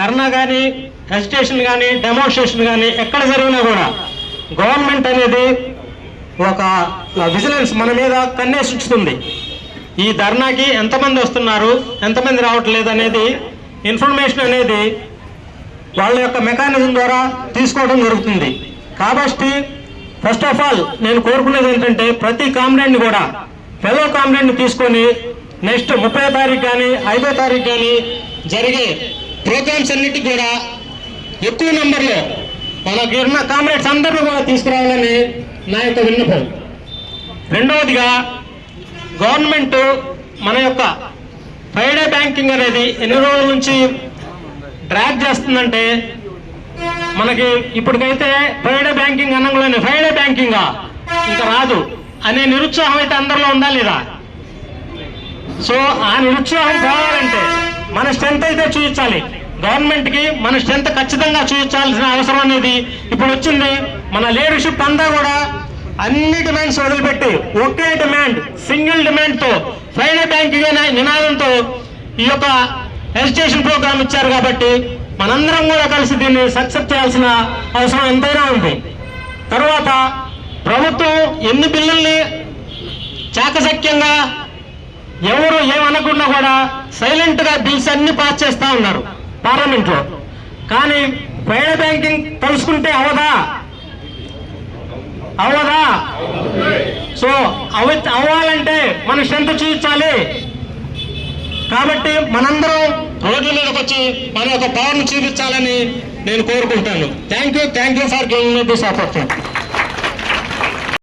ధర్నా కానీ, అజిటేషన్ కానీ, డెమోన్స్ట్రేషన్ కానీ ఎక్కడ జరిగినా కూడా గవర్నమెంట్ అనేది ఒక విజిలెన్స్ మన మీద కన్నేసి ఉంచుతుంది. ఈ ధర్నాకి ఎంతమంది వస్తున్నారు, ఎంతమంది రావట్లేదు అనేది ఇన్ఫర్మేషన్ అనేది వాళ్ళ యొక్క మెకానిజం ద్వారా తీసుకోవడం జరుగుతుంది. కాబట్టి ఫస్ట్ ఆఫ్ ఆల్ నేను కోరుకునేది ఏంటంటే ప్రతి కామ్రేడ్ని కూడా ఫెలో కామ్రేడ్ని తీసుకొని నెక్స్ట్ 30వ తారీఖు కానీ 5వ తారీఖు కానీ జరిగే ప్రోగ్రామ్స్ అన్నిటికీ కూడా ఎక్కువ నెంబర్లో మనకి ఉన్న కామ్రేడ్స్ అందరినీ కూడా తీసుకురావాలని నా యొక్క విన్నపం. రెండవదిగా గవర్నమెంట్ మన యొక్క ఫ్రైడే బ్యాంకింగ్ అనేది ఎన్ని రోజుల నుంచి డ్రాగ్ చేస్తుందంటే మనకి ఇప్పటికైతే ఫ్రైడే బ్యాంకింగ్ అనగానే ఫ్రైడే బ్యాంకింగా ఇంకా రాదు అనే నిరుత్సాహం అయితే అందరిలో ఉందా లేదా? సో ఆ నిరుత్సాహం పోవాలంటే మన స్ట్రెంత్ అయితే చూపించాలి. గవర్నమెంట్కి మన స్ట్రెంత్ ఖచ్చితంగా చూపించాల్సిన అవసరం అనేది ఇప్పుడు వచ్చింది. మన లీడర్షిప్ అంతా కూడా అన్ని డిమాండ్స్ వదిలిపెట్టి ఒకే డిమాండ్, సింగిల్ డిమాండ్తో ఫ్రైడే బ్యాంకింగ్ అనే నినాదంతో ఈ యొక్క ఎడ్యుకేషన్ ప్రోగ్రామ్ ఇచ్చారు. కాబట్టి మనందరం కూడా కలిసి దీన్ని సక్సెస్ చేయాల్సిన అవసరం ఎంతైనా ఉంది. తర్వాత ప్రభుత్వం ఎన్ని బిల్లుల్ని చాకచక్యంగా ఎవరు ఏమనకుండా కూడా సైలెంట్గా బిల్స్ అన్ని పాస్ చేస్తూ ఉన్నారు పార్లమెంట్లో. కానీ ఫ్రైడే బ్యాంకింగ్ తలుసుకుంటే అవదా? సో అవ్వాలంటే మన స్ట్రెంత్ చూపించాలి. కాబట్టి మనందరం రోడ్ల మీదకి వచ్చి మన యొక్క పవర్ని చూపించాలని నేను కోరుకుంటాను. Thank you for giving me this opportunity.